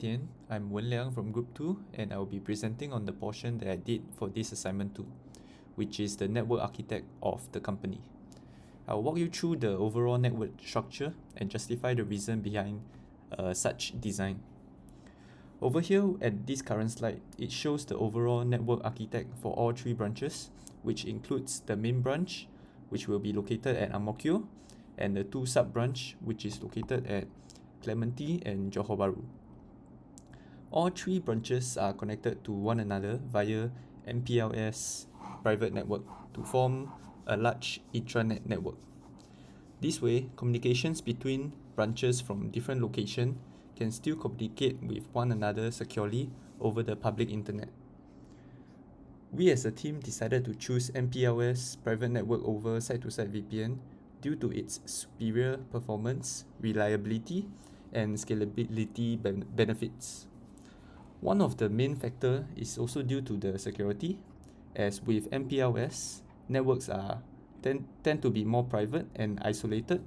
Tian. I'm Wen Liang from Group 2 and I will be presenting on the portion that I did for this assignment 2, which is the network architect of the company. I'll walk you through the overall network structure and justify the reason behind such design. Over here at this current slide, it shows the overall network architect for all three branches, which includes the main branch, which will be located at Ang Mo Kio, and the two sub-branch, which is located at Clementi and Johor Bahru. All three branches are connected to one another via MPLS private network to form a large intranet network. This way, communications between branches from different locations can still communicate with one another securely over the public internet. We as a team decided to choose MPLS private network over site-to-site VPN due to its superior performance, reliability, and scalability benefits. One of the main factor is also due to the security, as with MPLS, networks tend to be more private and isolated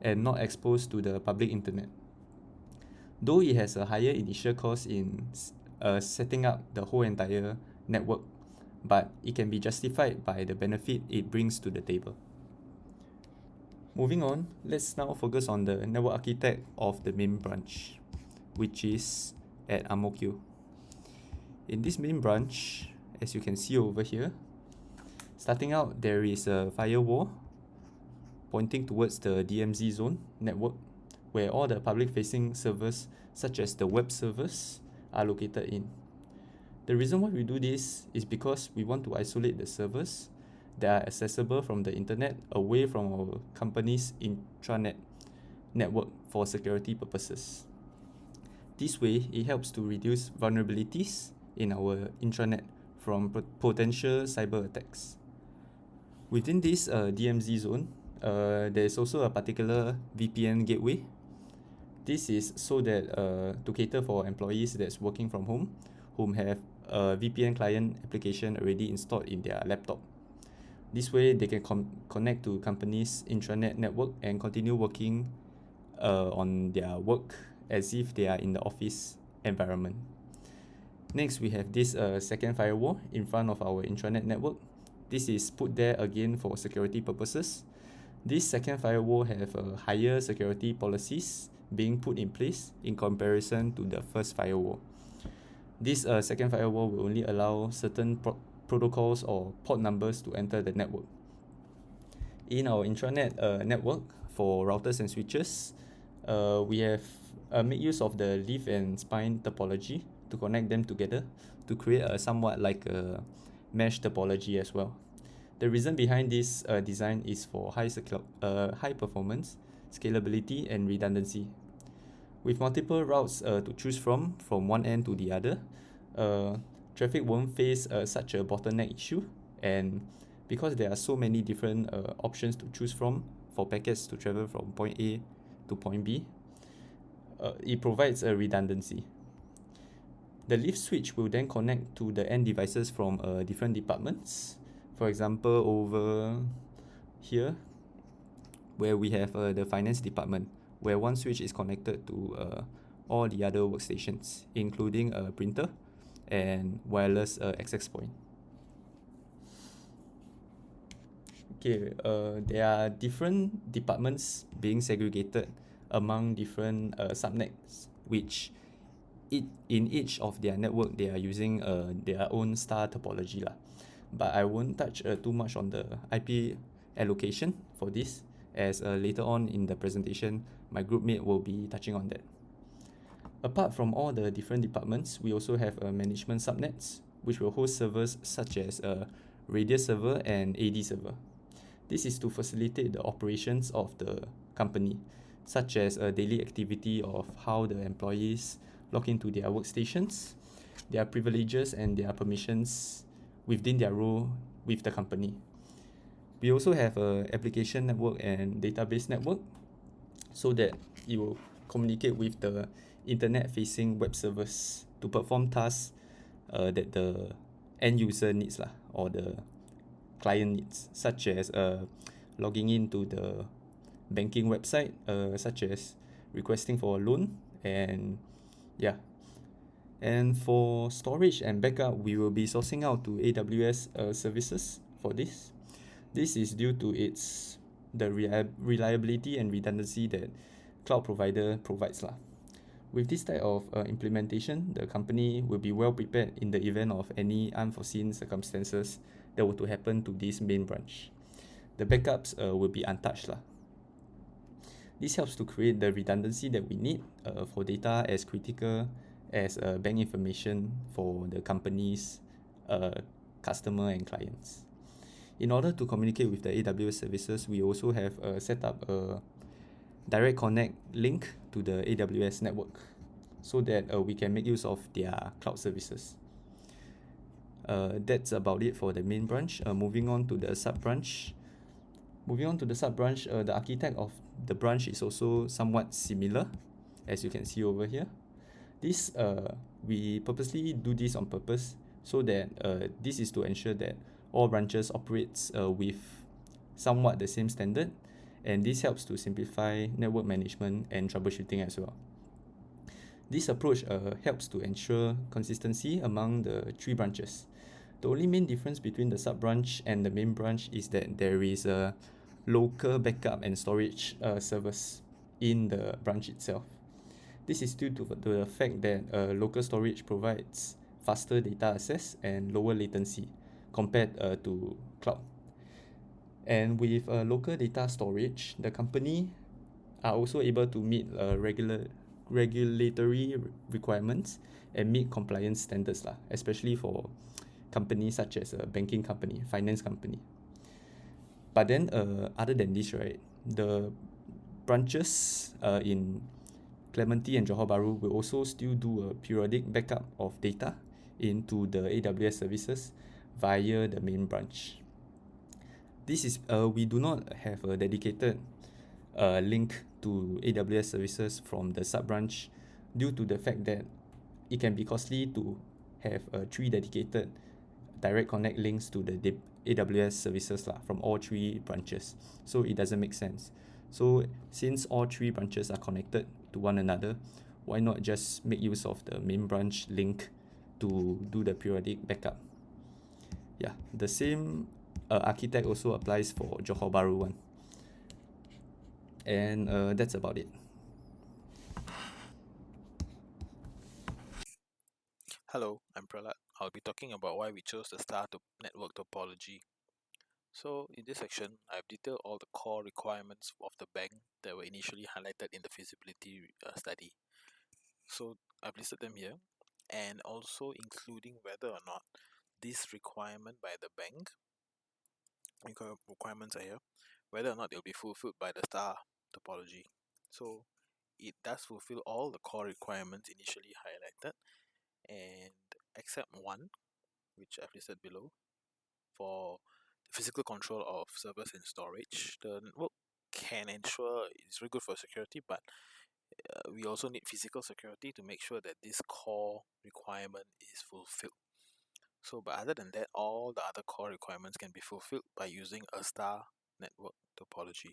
and not exposed to the public internet. Though it has a higher initial cost in setting up the whole entire network, but it can be justified by the benefit it brings to the table. Moving on, let's now focus on the network architect of the main branch, which is at Ang Mo Kio. In this main branch, as you can see over here, starting out there is a firewall pointing towards the DMZ zone network, where all the public-facing servers such as the web servers are located in. The reason why we do this is because we want to isolate the servers that are accessible from the internet away from our company's intranet network for security purposes. This way, it helps to reduce vulnerabilities in our intranet from potential cyber attacks. Within this DMZ zone, there is also a particular VPN gateway. This is so that to cater for employees that's working from home, whom have a VPN client application already installed in their laptop. This way, they can connect to company's intranet network and continue working on their work as if they are in the office environment. Next, we have this second firewall in front of our intranet network. This is put there again for security purposes. This second firewall have higher security policies being put in place in comparison to the first firewall. This second firewall will only allow certain protocols or port numbers to enter the network. In our intranet network for routers and switches, we have made use of the leaf and spine topology to connect them together to create a somewhat like a mesh topology as well. The reason behind this design is for high performance, scalability, and redundancy. With multiple routes to choose from one end to the other, traffic won't face such a bottleneck issue, and because there are so many different options to choose from for packets to travel from point A to point B, it provides a redundancy. The leaf switch will then connect to the end devices from different departments. For example, over here, where we have the finance department, where one switch is connected to all the other workstations, including a printer and wireless access point. Okay, there are different departments being segregated among different subnets, which in each of their network they are using their own star topology lah. But I won't touch too much on the IP allocation for this, as later on in the presentation my group mate will be touching on that. Apart from all the different departments, we also have management subnets, which will host servers such as a Radius server and AD server. This is to facilitate the operations of the company, such as a daily activity of how the employees log into their workstations, their privileges and their permissions within their role with the company. We also have a application network and database network so that it will communicate with the internet-facing web servers to perform tasks that the end user needs lah, or the client needs, such as logging into the banking website, such as requesting for a loan, and yeah, And for storage and backup, we will be sourcing out to AWS services for this. This is due to the reliability and redundancy that cloud provider provides lah. With this type of implementation, the company will be well prepared in the event of any unforeseen circumstances that were to happen to this main branch. The backups will be untouched lah. This helps to create the redundancy that we need for data as critical as bank information for the company's customer and clients. In order to communicate with the AWS services, we also have set up a direct connect link to the AWS network so that we can make use of their cloud services. That's about it for the main branch. Moving on to the sub branch. The architect of the branch is also somewhat similar, as you can see over here. We purposely do this on purpose so that this is to ensure that all branches operates with somewhat the same standard, and this helps to simplify network management and troubleshooting as well. This approach helps to ensure consistency among the three branches. The only main difference between the sub-branch and the main branch is that there is a local backup and storage servers in the branch itself. This is due to the fact that local storage provides faster data access and lower latency compared to cloud. And with local data storage, the company are also able to meet regulatory requirements and meet compliance standards lah, especially for companies such as a banking company, finance company. But then other than this, right, the branches in Clementi and Johor Bahru will also still do a periodic backup of data into the AWS services via the main branch. We do not have a dedicated link to AWS services from the sub branch due to the fact that it can be costly to have 3 dedicated direct connect links to the AWS services lah from all 3 branches. So it doesn't make sense. So since all 3 branches are connected to one another, why not just make use of the main branch link to do the periodic backup? Yeah, the same architect also applies for Johor Bahru one. And that's about it. Hello, I'm Prahlad. I'll be talking about why we chose the star network topology. So in this section, I've detailed all the core requirements of the bank that were initially highlighted in the feasibility study. So I've listed them here, and also including whether or not this requirement by the bank, requirements are here, whether or not they'll be fulfilled by the star topology. So it does fulfill all the core requirements initially highlighted, and except one, which I've listed below, for the physical control of servers and storage. The network can ensure it's very good for security, but we also need physical security to make sure that this core requirement is fulfilled. So, but other than that, all the other core requirements can be fulfilled by using a star network topology.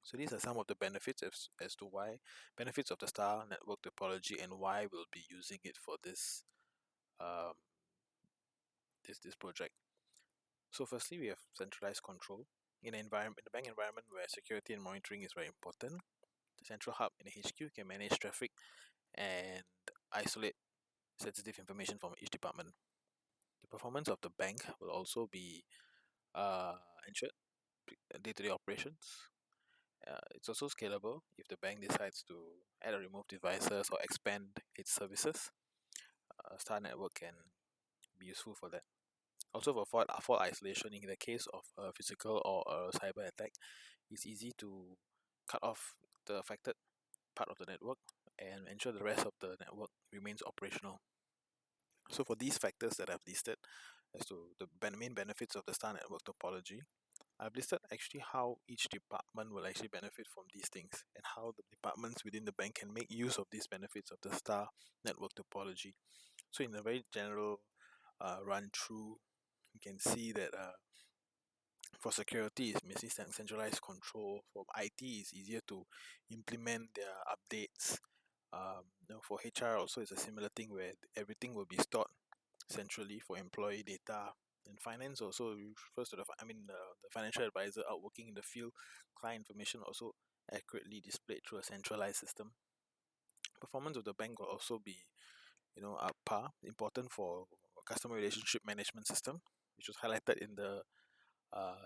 So these are some of the benefits as to why benefits of the star network topology and why we'll be using it for this this project. So firstly, we have centralized control in the bank environment where security and monitoring is very important. The central hub in the HQ can manage traffic and isolate sensitive information from each department. The performance of the bank will also be ensured day-to-day operations. It's also scalable if the bank decides to add or remove devices or expand its services. Star Network can be useful for that. Also, for fault isolation, in the case of a physical or a cyber attack, it's easy to cut off the affected part of the network and ensure the rest of the network remains operational. So for these factors that I've listed as to the main benefits of the star network topology, I've listed actually how each department will actually benefit from these things and how the departments within the bank can make use of these benefits of the star network topology. So in a very general run through, you can see that for security, it's mostly centralized control. For IT, it's easier to implement their updates For HR also, it's a similar thing where everything will be stored centrally for employee data. In finance also, first to the financial advisor out working in the field, client information also accurately displayed through a centralized system. Performance of the bank will also be, up par, important for customer relationship management system, which was highlighted in the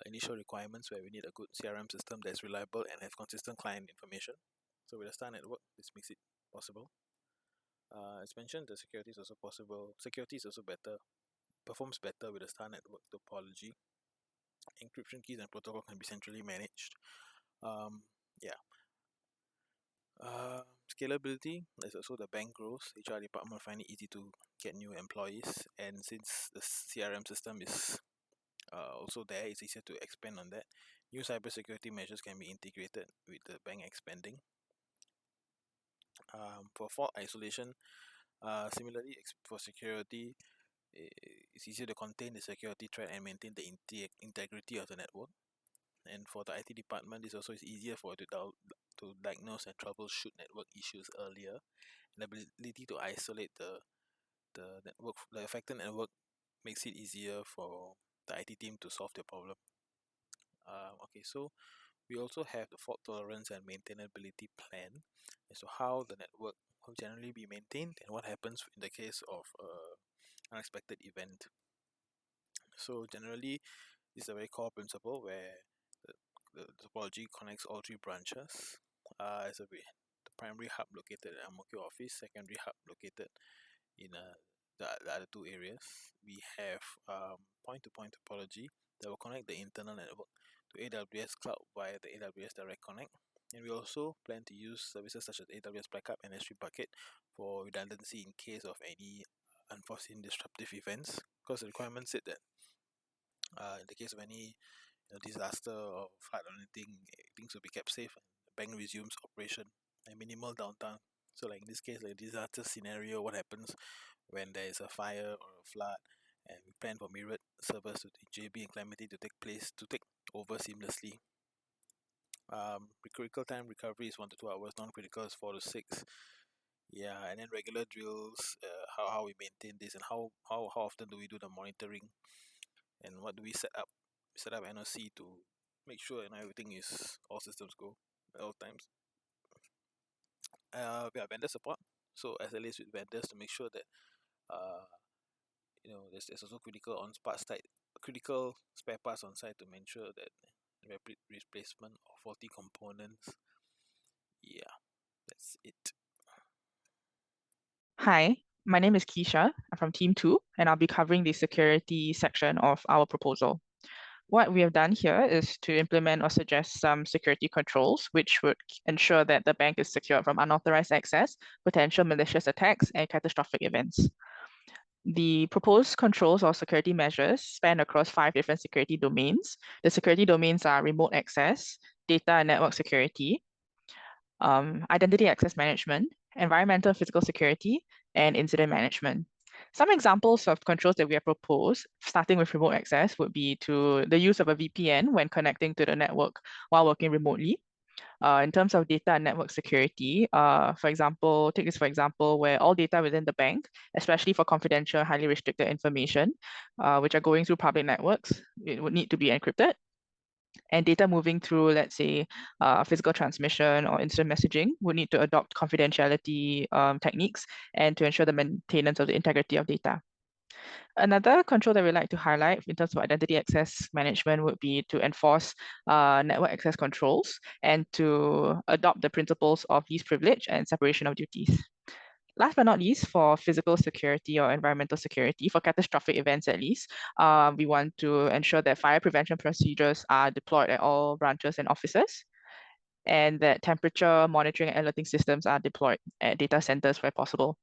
initial requirements, where we need a good CRM system that's reliable and has consistent client information. So with the Star network, this makes it possible. As mentioned, the security is also possible. Security is also performs better with the Star network topology. Encryption keys and protocol can be centrally managed. Scalability, as also the bank grows, HR department find it easy to get new employees, and since the CRM system is also there, it's easier to expand on that. New cybersecurity measures can be integrated with the bank expanding. For fault isolation, similarly for security, it's easier to contain the security threat and maintain the integrity of the network. And for the IT department, this also is easier for it to diagnose and troubleshoot network issues earlier. And the ability to isolate the network, the affected network, makes it easier for the IT team to solve the problem. Okay, so we also have the fault tolerance and maintainability plan as to how the network will generally be maintained and what happens in the case of unexpected event. So generally, this is a very core principle where the topology connects all three branches. As the primary hub located at Ang Mo Kio office, secondary hub located in the other two areas. We have point-to-point topology that will connect the internal network to AWS Cloud via the AWS Direct Connect. And we also plan to use services such as AWS Backup and S3 Bucket for redundancy in case of any unforeseen disruptive events, because the requirement said that in the case of any disaster or flood or anything, things will be kept safe and the bank resumes operation and minimal downtime. So like in this case, like disaster scenario, what happens when there is a fire or a flood, and we plan for mirrored servers to JB and Calamity to take over seamlessly. Critical time recovery is 1 to 2 hours, non-critical is 4 to 6. Yeah, and then regular drills, how we maintain this, and how often do we do the monitoring, and what do we set up NOC to make sure everything is all systems go at all times. We have vendor support, so SLAs with vendors to make sure that there's also critical spare parts on site to make sure that rapid replacement of faulty components. Yeah, that's it. Hi, my name is Keisha. I'm from Team 2, and I'll be covering the security section of our proposal. What we have done here is to implement or suggest some security controls, which would ensure that the bank is secured from unauthorized access, potential malicious attacks, and catastrophic events. The proposed controls or security measures span across 5 different security domains. The security domains are remote access, data and network security, identity access management, environmental and physical security, and incident management. Some examples of controls that we have proposed, starting with remote access, would be to the use of a VPN when connecting to the network while working remotely. In terms of data and network security, take this for example, where all data within the bank, especially for confidential, highly restricted information, which are going through public networks, it would need to be encrypted. And data moving through, let's say, physical transmission or instant messaging would need to adopt confidentiality techniques and to ensure the maintenance of the integrity of data. Another control that we like to highlight in terms of identity access management would be to enforce network access controls and to adopt the principles of least privilege and separation of duties. Last but not least, for physical security or environmental security, for catastrophic events at least, we want to ensure that fire prevention procedures are deployed at all branches and offices, and that temperature monitoring and alerting systems are deployed at data centers where possible.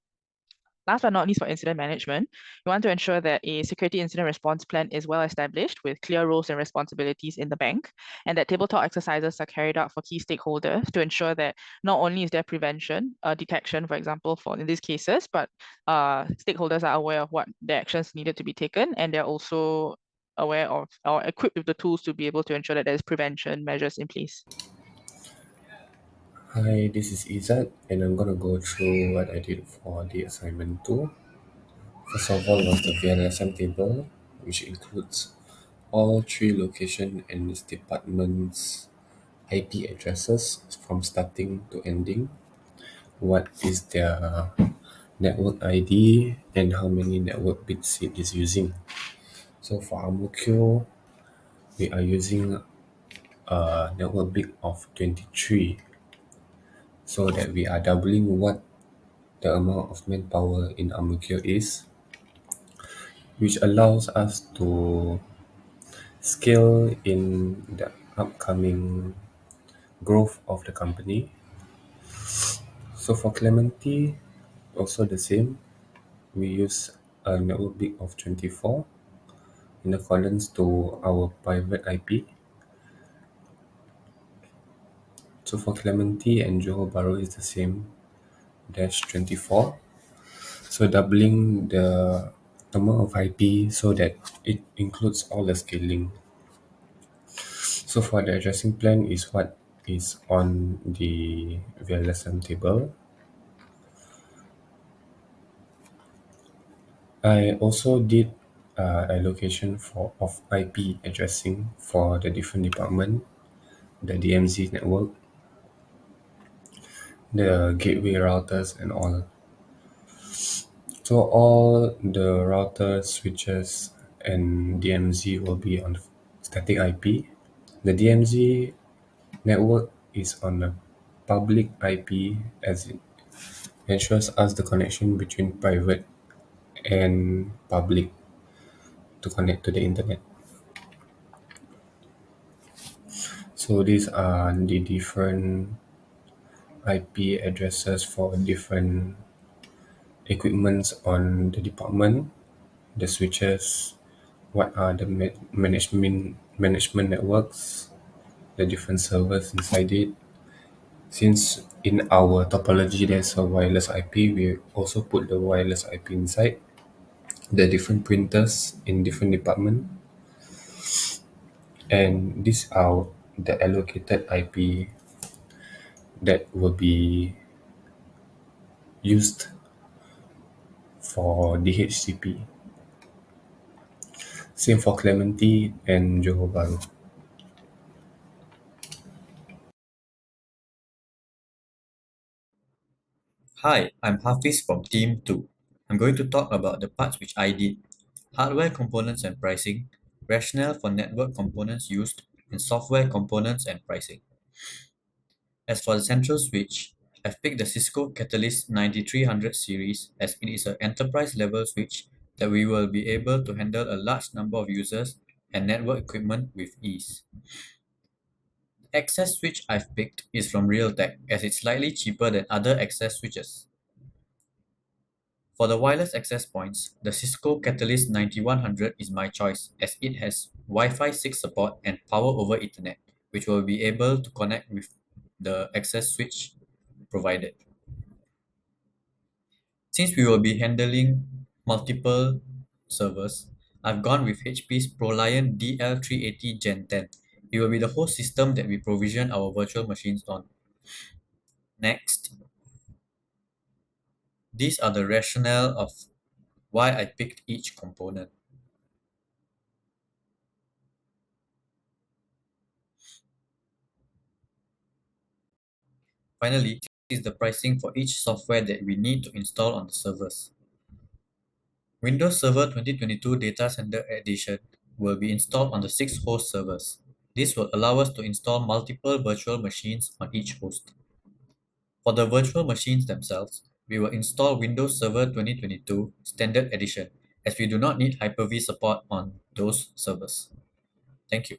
Last but not least, for incident management, we want to ensure that a security incident response plan is well established with clear roles and responsibilities in the bank, and that tabletop exercises are carried out for key stakeholders to ensure that not only is there prevention, detection, for example, in these cases, but stakeholders are aware of what the actions needed to be taken, and they're also aware of or equipped with the tools to be able to ensure that there's prevention measures in place. Hi, this is Izzat, and I'm gonna go through what I did for the assignment 2. First of all was the VLSM table, which includes all 3 location and its departments' IP addresses from starting to ending, what is their network ID, and how many network bits it is using. So for Amukyo, we are using a network bit of 23, so that we are doubling what the amount of manpower in Amukyo is, which allows us to scale in the upcoming growth of the company. So for Clementi, also the same. We use a network bit of 24 in accordance to our private IP. So for Clementi and Johor Bahru is the same, dash 24. So doubling the amount of IP so that it includes all the scaling. So for the addressing plan is what is on the VLSM table. I also did allocation of IP addressing for the different department, the DMZ network, the gateway routers and all. So all the routers, switches, and DMZ will be on static IP. The DMZ network is on a public IP as it ensures us the connection between private and public to connect to the internet. So these are the different IP addresses for different equipments on the department, the switches, what are the management networks, the different servers inside it. Since in our topology there's a wireless IP, we also put the wireless IP inside, the different printers in different department, and these are the allocated IP that will be used for DHCP. Same for Clementi and Johor Bahru. Hi, I'm Hafiz from Team 2. I'm going to talk about the parts which I did: hardware components and pricing, rationale for network components used, and software components and pricing. As for the central switch, I've picked the Cisco Catalyst 9300 series as it is an enterprise level switch that we will be able to handle a large number of users and network equipment with ease. The access switch I've picked is from Realtek as it's slightly cheaper than other access switches. For the wireless access points, the Cisco Catalyst 9100 is my choice as it has Wi-Fi 6 support and power over Ethernet, which will be able to connect with the access switch provided. Since we will be handling multiple servers, I've gone with HP's ProLiant DL380 Gen 10. It will be the host system that we provision our virtual machines on. Next, these are the rationale of why I picked each component. Finally, this is the pricing for each software that we need to install on the servers. Windows Server 2022 Data Center Edition will be installed on the 6 host servers. This will allow us to install multiple virtual machines on each host. For the virtual machines themselves, we will install Windows Server 2022 Standard Edition as we do not need Hyper-V support on those servers. Thank you.